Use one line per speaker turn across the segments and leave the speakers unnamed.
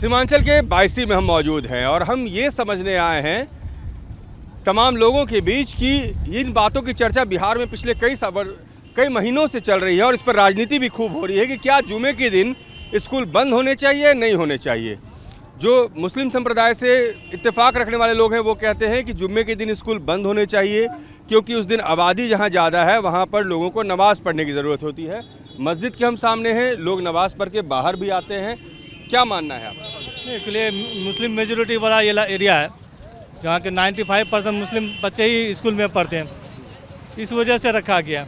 सीमांचल के बायसी में हम मौजूद हैं और हम ये समझने आए हैं तमाम लोगों के बीच कि इन बातों की चर्चा बिहार में पिछले कई महीनों से चल रही है और इस पर राजनीति भी खूब हो रही है कि क्या जुमे के दिन स्कूल बंद होने चाहिए नहीं होने चाहिए। जो मुस्लिम संप्रदाय से इत्तेफाक रखने वाले लोग हैं वो कहते हैं कि जुम्मे के दिन स्कूल बंद होने चाहिए क्योंकि उस दिन आबादी जहां ज़्यादा है वहां पर लोगों को नमाज़ पढ़ने की ज़रूरत होती है। मस्जिद के हम सामने हैं, लोग नमाज़ पढ़ के बाहर भी आते हैं। क्या मानना है आपका?
एक्चुअली मुस्लिम मेजोरिटी वाला ये एरिया है जहाँ के 95% मुस्लिम बच्चे ही स्कूल में पढ़ते हैं, इस वजह से रखा गया।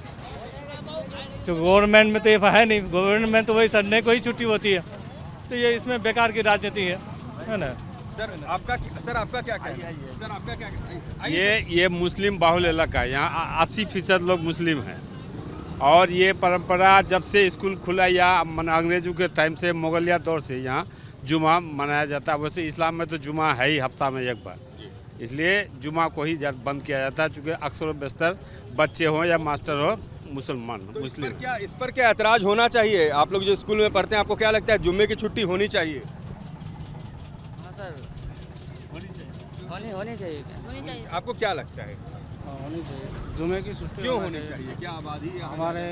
तो गवर्नमेंट में तो ये है नहीं, गवर्नमेंट में तो वही संडे को ही छुट्टी होती है, तो ये इसमें बेकार की राजनीति है ना।
सर आपका क्या कहना है? सर आपका क्या कहना है?
ये मुस्लिम बाहुल इलाका है, यहाँ 80% लोग मुस्लिम हैं और ये परंपरा जब से स्कूल खुला या अंग्रेजों के टाइम से मुगलिया दौर से यहाँ जुमा मनाया जाता है। वैसे इस्लाम में तो जुमा है ही हफ्ता में एक बार, इसलिए जुमा को ही बंद किया जाता है चूँकि अक्सर बेशतर बच्चे हों या मास्टर हो मुसलमान मुस्लिम।
इस पर क्या एतराज़ होना चाहिए? आप लोग जो स्कूल में पढ़ते हैं आपको क्या लगता है जुम्मे की छुट्टी होनी चाहिए?
होनी चाहिए।
आपको क्या लगता है?
होनी चाहिए। जुमे की छुट्टी
क्यों होनी चाहिए? क्या आबादी
हमारे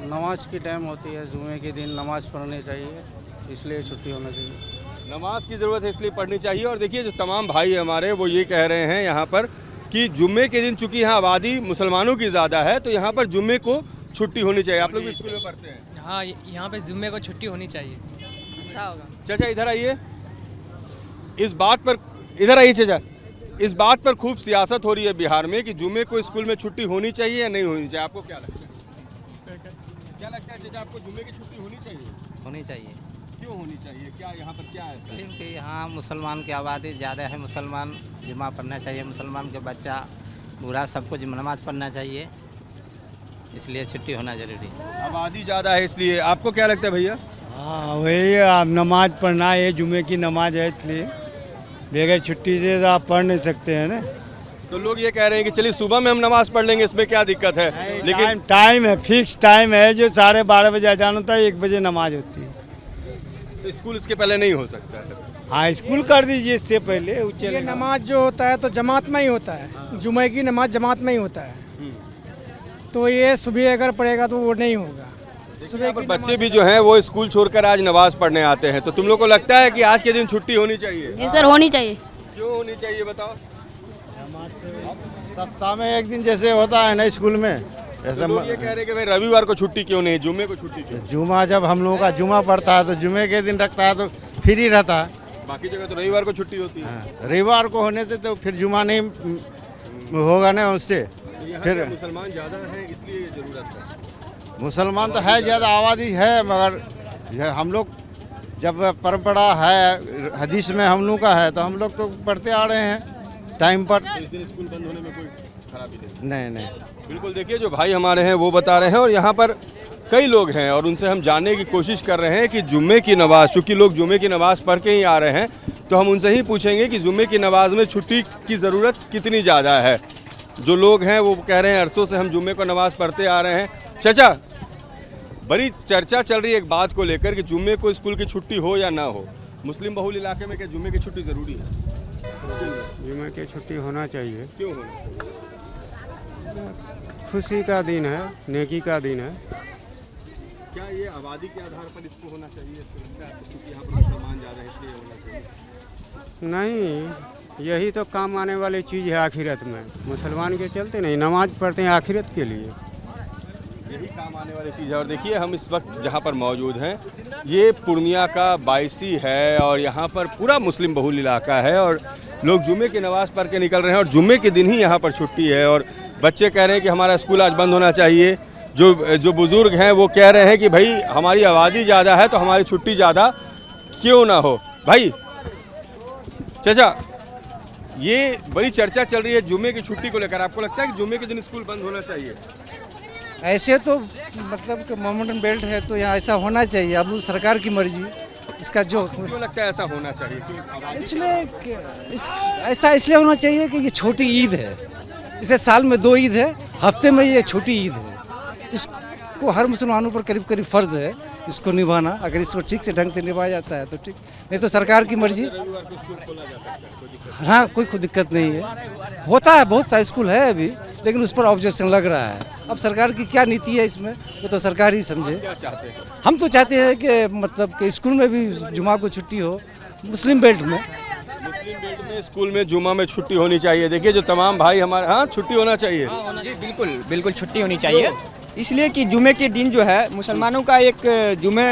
नमाज की टाइम होती है, जुमे के दिन नमाज पढ़नी चाहिए, इसलिए छुट्टी होना चाहिए।
नमाज की ज़रूरत है इसलिए पढ़नी चाहिए। और देखिए जो तमाम भाई हमारे वो ये कह रहे हैं यहाँ पर कि जुम्मे के दिन चूँकि यहाँ आबादी मुसलमानों की ज़्यादा है तो यहाँ पर जुम्मे को छुट्टी होनी चाहिए। आप लोग भी स्कूल में पढ़ते हैं?
हाँ, यहाँ पे जुम्मे को छुट्टी होनी चाहिए, अच्छा होगा।
चाचा इधर आइए, इधर आइए चाचा। इस बात पर खूब सियासत हो रही है बिहार में कि जुम्मे को स्कूल में छुट्टी होनी चाहिए या नहीं होनी चाहिए। आपको क्या लगता है? क्या लगता है चाचा, आपको जुम्मे की छुट्टी होनी चाहिए?
होनी चाहिए।
क्यों होनी चाहिए? क्या यहाँ पर क्या है?
क्योंकि यहाँ मुसलमान की आबादी ज़्यादा है, मुसलमान जुमा पढ़ना चाहिए, मुसलमान के बच्चा बूढ़ा सबको नमाज पढ़ना चाहिए, इसलिए छुट्टी होना जरूरी है।
आबादी ज़्यादा है इसलिए। आपको क्या लगता है भैया?
हाँ वही, आप नमाज पढ़ना है, जुमे की नमाज है, इसलिए बगैर छुट्टी से आप पढ़ नहीं सकते हैं ना।
तो लोग ये कह रहे हैं कि चलिए सुबह में हम नमाज पढ़ लेंगे, इसमें क्या दिक्कत है? लेकिन
टाइम है, फिक्स टाइम है, जो 12:30 बजे अजान होता है, 1 बजे नमाज होती है।
तो स्कूल इसके पहले नहीं हो सकता है?
हाँ, स्कूल कर दीजिए इससे पहले।
ये नमाज जो होता है तो जमात में ही होता है, जुमे की नमाज जमात में ही होता है, तो ये सुबह अगर पढ़ेगा तो वो नहीं होगा।
सुबह पर बच्चे भी जो हैं वो स्कूल छोड़कर आज नमाज पढ़ने आते हैं, तो तुम लोग को लगता है कि आज के दिन छुट्टी होनी चाहिए?
जी सर, होनी चाहिए।
क्यों होनी चाहिए बताओ?
सप्ताह में एक दिन जैसे होता है ना स्कूल में,
तो लोग ये कह रहे हैं कि भाई रविवार को छुट्टी क्यों नहीं, जुम्मे को छुट्टी क्यों?
जुमा जब हम लोगों का जुमा पड़ता है तो जुमे के दिन रखता है तो फ्री रहता है।
बाकी जगह तो रविवार को छुट्टी होती है।
हाँ, रविवार को होने से तो फिर जुमा नहीं होगा ना उससे। फिर
मुसलमान ज़्यादा है इसलिए ये ज़रूरत है।
मुसलमान तो है ज़्यादा, आबादी है, मगर हम लोग जब परंपरा है हदीस में हम लोग का है तो हम लोग तो पढ़ते आ रहे हैं टाइम पर।
तो इस दिन स्कूल बंद होने में कोई खराबी
नहीं।
बिल्कुल। देखिए जो भाई हमारे हैं वो बता रहे हैं और यहाँ पर कई लोग हैं और उनसे हम जानने की कोशिश कर रहे हैं कि जुम्मे की नमाज़, चूँकि लोग जुम्मे की नमाज़ पढ़ के ही आ रहे हैं तो हम उनसे ही पूछेंगे कि जुम्मे की नमाज़ में छुट्टी की ज़रूरत कितनी ज़्यादा है। जो लोग हैं वो कह रहे हैं अरसों से हम जुम्मे को नमाज़ पढ़ते आ रहे हैं। चाचा, बड़ी चर्चा चल रही है एक बात को लेकर कि जुम्मे को स्कूल की छुट्टी हो या ना हो। मुस्लिम बहुल इलाके में क्या जुम्मे की छुट्टी ज़रूरी है?
जुमे की छुट्टी होना चाहिए।
क्यों होना चाहिए?
खुशी का दिन है, नेकी का दिन है।
क्या ये आबादी के आधार पर इसको होना चाहिए? क्योंकि यहाँ पर मुसलमान ज़्यादा है इसलिए होना चाहिए?
नहीं, यही तो काम आने वाली चीज़ है आखिरत में। मुसलमान के चलते नहीं, नमाज पढ़ते हैं आखिरत के लिए,
यही काम आने वाली चीज़ है। और देखिए हम इस वक्त जहाँ पर मौजूद हैं ये पूर्णिया का बायसी है और यहाँ पर पूरा मुस्लिम बहुल इलाका है और लोग जुम्मे की नमाज़ पढ़ के निकल रहे हैं और जुम्मे के दिन ही यहाँ पर छुट्टी है और बच्चे कह रहे हैं कि हमारा स्कूल आज बंद होना चाहिए। जो बुज़ुर्ग हैं वो कह रहे हैं कि भाई हमारी आबादी ज़्यादा है तो हमारी छुट्टी ज़्यादा क्यों ना हो। भाई चाचा, ये बड़ी चर्चा चल रही है जुम्मे की छुट्टी को लेकर, आपको लगता है कि जुम्मे के दिन स्कूल बंद होना चाहिए?
ऐसे तो मतलब कि मोमेंटम बेल्ट है तो यहाँ ऐसा होना चाहिए, अब सरकार की मर्जी, इसका जो
क्यों लगता है ऐसा होना चाहिए?
इसलिए ऐसा इसलिए होना चाहिए कि ये छोटी ईद है, इसे साल में 2 ईद है, हफ्ते में ये छोटी ईद है,
सबको, हर मुसलमानों पर करीब करीब फ़र्ज़ है इसको निभाना। अगर इसको ठीक से ढंग से निभाया जाता है तो ठीक, नहीं तो सरकार की मर्जी। हाँ, कोई दिक्कत नहीं है, होता है, बहुत सा स्कूल है अभी, लेकिन उस पर ऑब्जेक्शन लग रहा है। अब सरकार की क्या नीति है इसमें, वो तो सरकार ही समझे। हम तो चाहते हैं कि मतलब कि स्कूल में भी जुमा को छुट्टी हो, मुस्लिम बेल्ट में
स्कूल में जुमा में छुट्टी होनी चाहिए। देखिए जो तमाम भाई हमारे, हाँ छुट्टी होना चाहिए
जी, बिल्कुल बिल्कुल छुट्टी होनी चाहिए, इसलिए कि जुमे के दिन जो है मुसलमानों का एक जुमे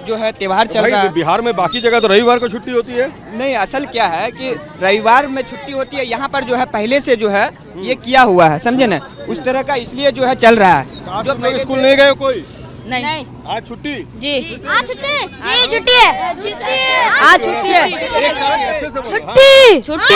जो है त्यौहार चल रहा है।
बिहार में बाकी जगह तो रविवार को छुट्टी होती है।
नहीं, असल क्या है कि रविवार में छुट्टी होती है, यहाँ पर जो है पहले से जो है ये किया हुआ है, समझे ना, उस तरह का, इसलिए जो है चल रहा है।
जो पहले स्कूल नहीं गए कोई?
नहीं।
आज छुट्टी?
जी आज छुट्टी है, जी छुट्टी है, आज छुट्टी है, छुट्टी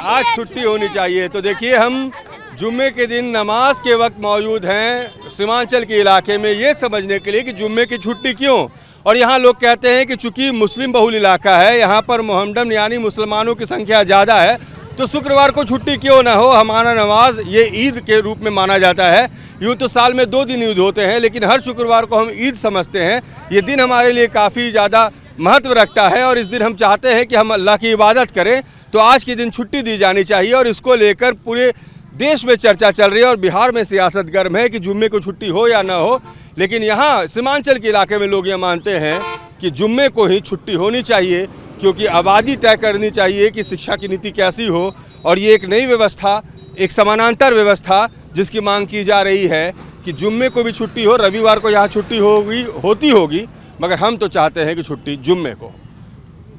आज छुट्टी होनी चाहिए। तो देखिए हम जुम्मे के दिन नमाज के वक्त मौजूद हैं सीमांचल के इलाके में, ये समझने के लिए कि जुम्मे की छुट्टी क्यों। और यहाँ लोग कहते हैं कि चूंकि मुस्लिम बहुल इलाका है, यहाँ पर मोहम्मडन यानी मुसलमानों की संख्या ज़्यादा है, तो शुक्रवार को छुट्टी क्यों ना हो। हमारा नमाज ये ईद के रूप में माना जाता है। यूँ तो साल में 2 दिन ईद होते हैं, लेकिन हर शुक्रवार को हम ईद समझते हैं। ये दिन हमारे लिए काफ़ी ज़्यादा महत्व रखता है और इस दिन हम चाहते हैं कि हम अल्लाह की इबादत करें, तो आज के दिन छुट्टी दी जानी चाहिए। और इसको लेकर पूरे देश में चर्चा चल रही है और बिहार में सियासत गर्म है कि जुम्मे को छुट्टी हो या ना हो। लेकिन यहाँ सीमांचल के इलाके में लोग ये मानते हैं कि जुम्मे को ही छुट्टी होनी चाहिए, क्योंकि आबादी तय करनी चाहिए कि शिक्षा की नीति कैसी हो। और ये एक नई व्यवस्था, एक समानांतर व्यवस्था जिसकी मांग की जा रही है कि जुम्मे को भी छुट्टी हो। रविवार को यहाँ छुट्टी होती होगी, मगर हम तो चाहते हैं कि छुट्टी जुम्मे को।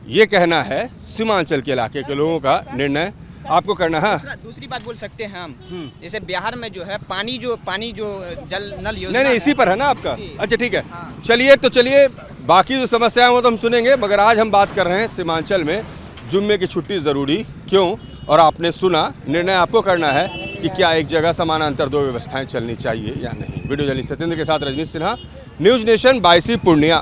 ये कहना है सीमांचल के इलाके के लोगों का निर्णय। आपको करना है।
दूसरी बात बोल सकते हैं हम, जैसे बिहार में जो है पानी जो जल नल योजना,
नहीं इसी पर है ना आपका? अच्छा ठीक है, चलिए तो चलिए, बाकी जो समस्याएं वो तो हम सुनेंगे, मगर आज हम बात कर रहे हैं सीमांचल में जुम्मे की छुट्टी ज़रूरी क्यों। और आपने सुना, निर्णय आपको करना है कि क्या एक जगह समानांतर 2 व्यवस्थाएं चलनी चाहिए या नहीं। वीडियो जर्नलिस्ट सत्येंद्र के साथ रजनीश सिन्हा, न्यूज़ नेशन, बायसी पूर्णिया।